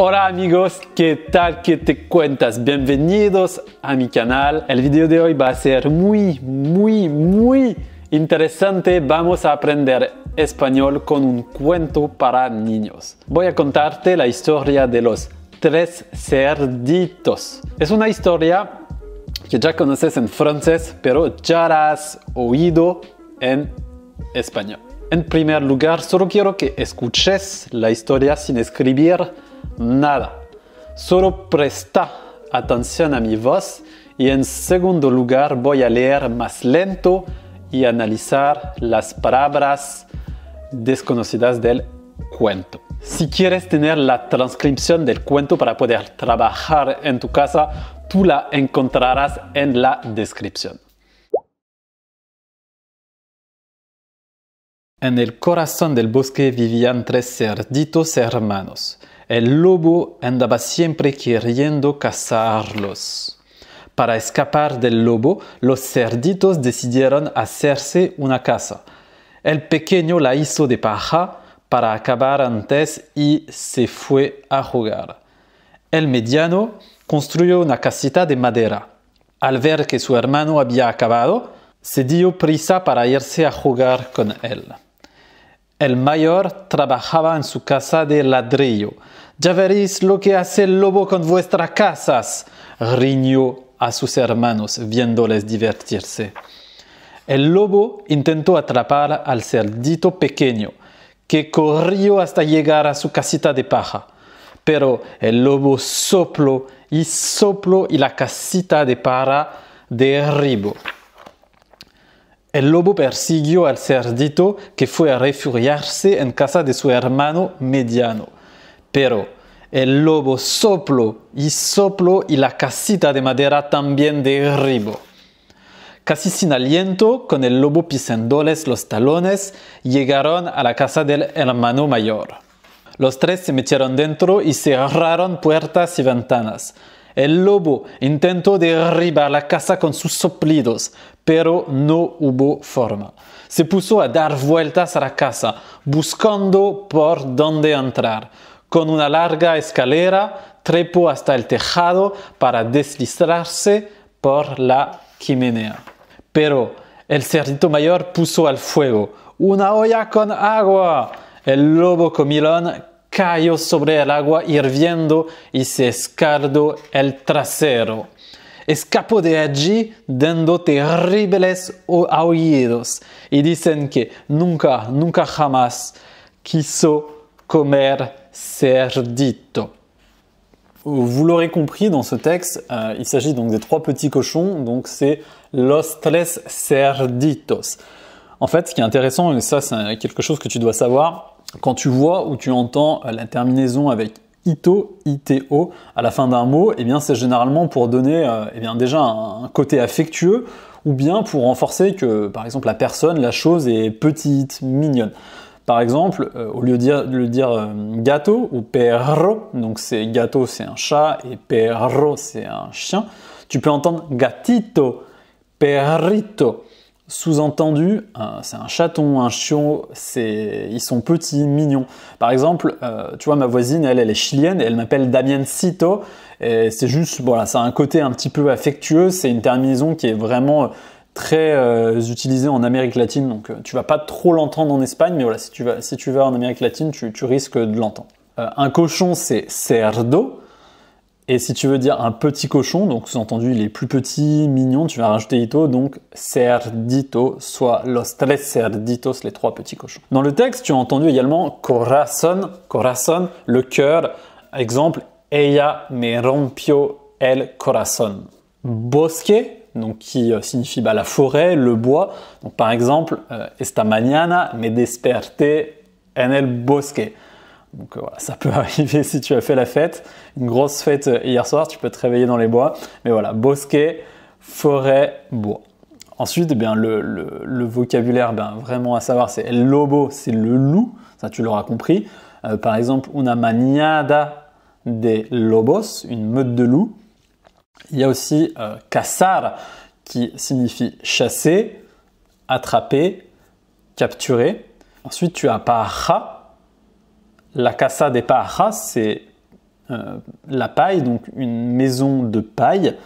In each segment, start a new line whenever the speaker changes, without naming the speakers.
Hola amigos, ¿qué tal? ¿Qué te cuentas? Bienvenidos a mi canal. El video de hoy va a ser muy interesante. Vamos a aprender español con un cuento para niños. Voy a contarte la historia de los tres cerditos. Es una historia que ya conoces en francés, pero ya la has oído en español. En primer lugar, solo quiero que escuches la historia sin escribir nada. Solo presta atención a mi voz y en segundo lugar voy a leer más lento y analizar las palabras desconocidas del cuento. Si quieres tener la transcripción del cuento para poder trabajar en tu casa, tú la encontrarás en la descripción. En el corazón del bosque vivían tres cerditos hermanos. El lobo andaba siempre queriendo cazarlos. Para escapar del lobo, los cerditos decidieron hacerse una casa. El pequeño la hizo de paja para acabar antes y se fue a jugar. El mediano construyó una casita de madera. Al ver que su hermano había acabado, se dio prisa para irse a jugar con él. El mayor trabajaba en su casa de ladrillo. «Ya veréis lo que hace el lobo con vuestras casas», riñó a sus hermanos viéndoles divertirse. El lobo intentó atrapar al cerdito pequeño, que corrió hasta llegar a su casita de paja. Pero el lobo sopló y la casita de paja derribó. El lobo persiguió al cerdito, que fue a refugiarse en casa de su hermano mediano. Pero el lobo sopló y la casita de madera también derribó. Casi sin aliento, con el lobo pisándoles los talones, llegaron a la casa del hermano mayor. Los tres se metieron dentro y cerraron puertas y ventanas. El lobo intentó derribar la casa con sus soplidos, pero no hubo forma. Se puso a dar vueltas a la casa, buscando por dónde entrar. Con una larga escalera, trepó hasta el tejado para deslizarse por la chimenea. Pero el cerdito mayor puso al fuego una olla con agua. El lobo comilón cayó sobre el agua hirviendo y se escaldó el trasero. Escapó de allí dando terribles aullidos y dicen que nunca jamás quiso comer cerdito. Vous l'aurez compris, dans ce texte, il s'agit donc des trois petits cochons, donc c'est los tres cerditos. En fait, ce qui est intéressant, et ça c'est quelque chose que tu dois savoir, quand tu vois ou tu entends la terminaison avec ito, ito à la fin d'un mot, eh bien c'est généralement pour donner eh bien déjà un côté affectueux ou bien pour renforcer que par exemple la personne, la chose est petite, mignonne. Par exemple, au lieu de le dire gato ou perro, donc c'est gato c'est un chat et perro c'est un chien, tu peux entendre gatito, perrito. Sous-entendu, c'est un chaton, un chiot, ils sont petits, mignons. Par exemple, tu vois, ma voisine, elle est chilienne et elle m'appelle Damiencito. Et c'est juste, voilà, ça a un côté un petit peu affectueux. C'est une terminaison qui est vraiment très utilisée en Amérique latine. Donc, tu vas pas trop l'entendre en Espagne, mais voilà, si tu vas en Amérique latine, tu risques de l'entendre. Un cochon, c'est cerdo. Et si tu veux dire un petit cochon, donc sous-entendu il est plus petit, mignon, tu vas rajouter ito, donc cerdito, soit los tres cerditos, les trois petits cochons. Dans le texte, tu as entendu également corazón, le cœur. Exemple, ella me rompió el corazón. Bosque, donc qui signifie la forêt, le bois. Donc par exemple, esta mañana me desperté en el bosque. Donc voilà, ça peut arriver si tu as fait la fête, une grosse fête hier soir, tu peux te réveiller dans les bois. Mais voilà, bosque, forêt, bois. Ensuite, eh bien, le vocabulaire vraiment à savoir, c'est el lobo, c'est le loup, ça tu l'auras compris. Par exemple, una manada de lobos, une meute de loups. Il y a aussi cazar, qui signifie chasser, attraper, capturer. Ensuite, tu as paja. La casa de paja, c'est la paille, donc une maison de paille.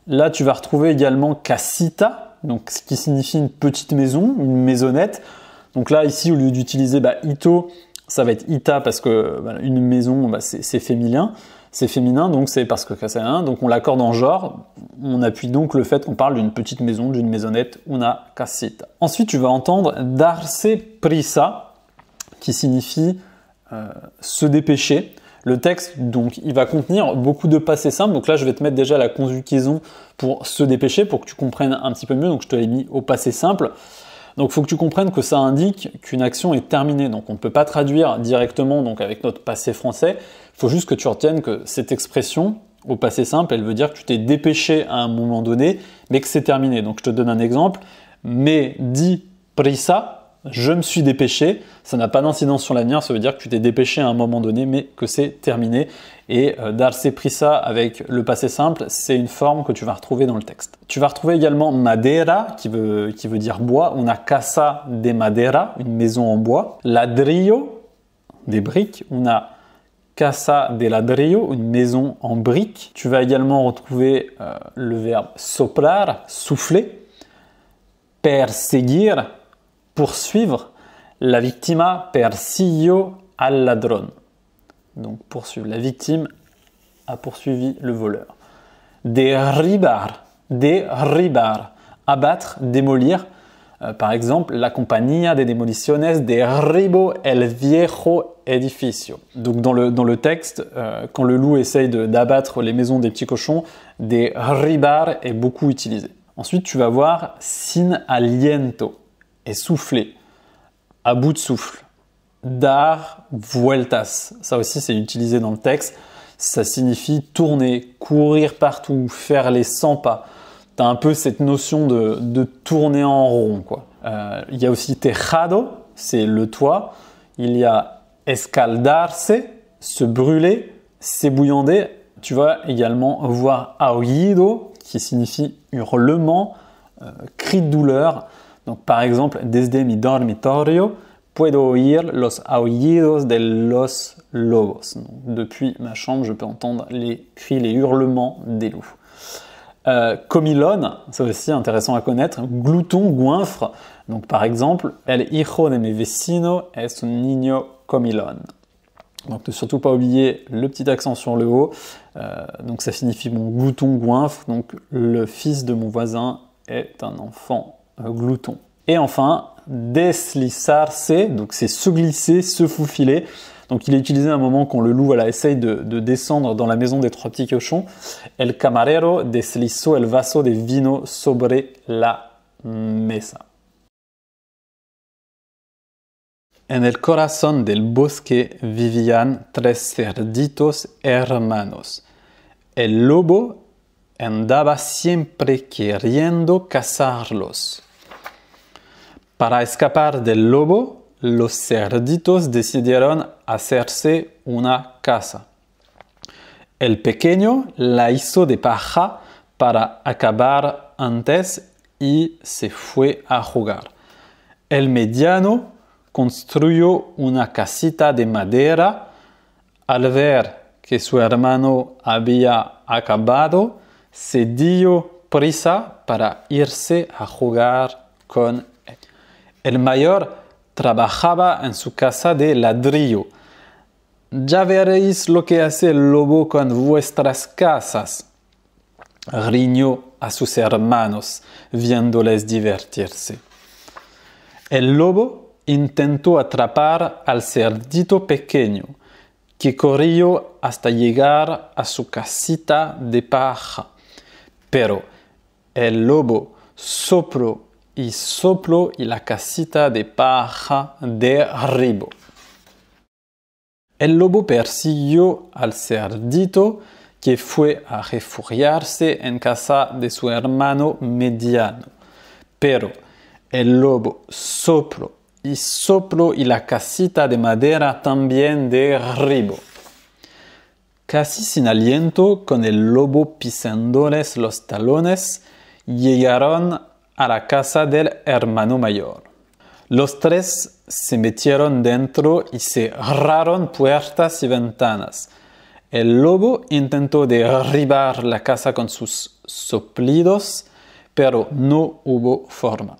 Là, tu vas retrouver également casita, donc ce qui signifie une petite maison, une maisonnette. Donc là, ici, au lieu d'utiliser ito, ça va être ita parce que une maison, c'est féminin. C'est féminin, donc c'est parce que c'est un. Donc on l'accorde en genre. On appuie donc le fait qu'on parle d'une petite maison, d'une maisonnette, una casita. Ensuite, tu vas entendre darse prisa, qui signifie se dépêcher. Le texte, donc, il va contenir beaucoup de passés simples. Donc là, je vais te mettre déjà la conjugaison pour se dépêcher, pour que tu comprennes un petit peu mieux. Donc je te l'ai mis au passé simple. Donc il faut que tu comprennes que ça indique qu'une action est terminée. Donc on ne peut pas traduire directement donc, avec notre passé français. Il faut juste que tu retiennes que cette expression, au passé simple, elle veut dire que tu t'es dépêché à un moment donné, mais que c'est terminé. Donc je te donne un exemple. Me di prisa, je me suis dépêché. Ça n'a pas d'incidence sur l'avenir, ça veut dire que tu t'es dépêché à un moment donné, mais que c'est terminé. Et darse prisa avec le passé simple, c'est une forme que tu vas retrouver dans le texte. Tu vas retrouver également madera, qui veut dire bois. On a casa de madera, une maison en bois. Ladrillo, des briques. On a casa de ladrillo, une maison en briques. Tu vas également retrouver le verbe soplar, souffler. Perseguir, poursuivre. La victima persiguió al ladrón. Donc poursuivre. La victime a poursuivi le voleur. Derribar, abattre, démolir. Par exemple, la compañía de demoliciones derribó el viejo edificio. Donc dans le texte, quand le loup essaye d'abattre les maisons des petits cochons, derribar est beaucoup utilisé. Ensuite, tu vas voir sin aliento, essoufflé, à bout de souffle. Dar vueltas, ça aussi c'est utilisé dans le texte, ça signifie tourner, courir partout, faire les 100 pas. Tu as un peu cette notion de tourner en rond, quoi. Il y a aussi tejado, c'est le toit. Il y a escaldarse, se brûler, s'ébouillander. Tu vas également voir aullido, qui signifie hurlement, cri de douleur. Donc par exemple, desde mi dormitorio, puedo oír los aullidos de los lobos. Donc, depuis ma chambre, je peux entendre les cris, les hurlements des loups. Comilón, c'est aussi intéressant à connaître. Glouton, goinfre. Donc par exemple, el hijo de mi vecino es un niño comilón. Donc ne surtout pas oublier le petit accent sur le haut. Donc ça signifie mon glouton, goinfre. Donc le fils de mon voisin est un enfant glouton. Et enfin, deslizarse, donc c'est se glisser, se faufiler. Donc il est utilisé à un moment quand le loup essaye de descendre dans la maison des trois petits cochons. El camarero deslizó el vaso de vino sobre la mesa. En el corazón del bosque vivían 3 cerditos hermanos. El lobo andaba siempre queriendo cazarlos. Para escapar del lobo, los cerditos decidieron hacerse una casa. El pequeño la hizo de paja para acabar antes y se fue a jugar. El mediano construyó una casita de madera. Al ver que su hermano había acabado, se dio prisa para irse a jugar con él. El mayor trabajaba en su casa de ladrillo. Ya veréis lo que hace el lobo con vuestras casas, riñó a sus hermanos, viéndoles divertirse. El lobo intentó atrapar al cerdito pequeño, que corrió hasta llegar a su casita de paja. Pero el lobo sopló y la casita de paja derribó. El lobo persiguió al cerdito, que fue a refugiarse en casa de su hermano mediano. Pero el lobo sopló y la casita de madera también derribó. Casi sin aliento, con el lobo pisándoles los talones, llegaron a la casa del hermano mayor. Los 3 se metieron dentro y cerraron puertas y ventanas. El lobo intentó derribar la casa con sus soplidos, pero no hubo forma.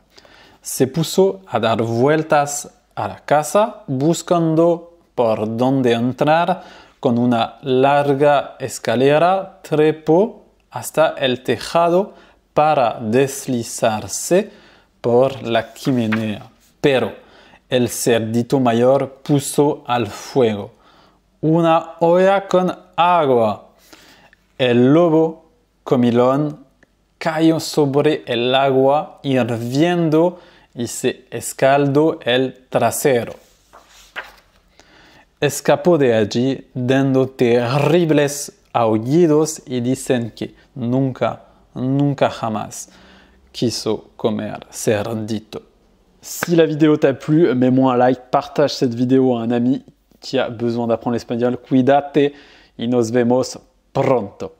Se puso a dar vueltas a la casa buscando por dónde entrar. Con una larga escalera trepó hasta el tejado para deslizarse por la chimenea. Pero el cerdito mayor puso al fuego una olla con agua. El lobo comilón cayó sobre el agua hirviendo y se escaldó el trasero. Escapó de allí dando terribles aullidos y dicen que nunca jamás quiso comer cerdito. Si la vidéo t'a plu, mets-moi un like, partage cette vidéo à un ami qui a besoin d'apprendre l'espagnol. Cuídate y nos vemos pronto.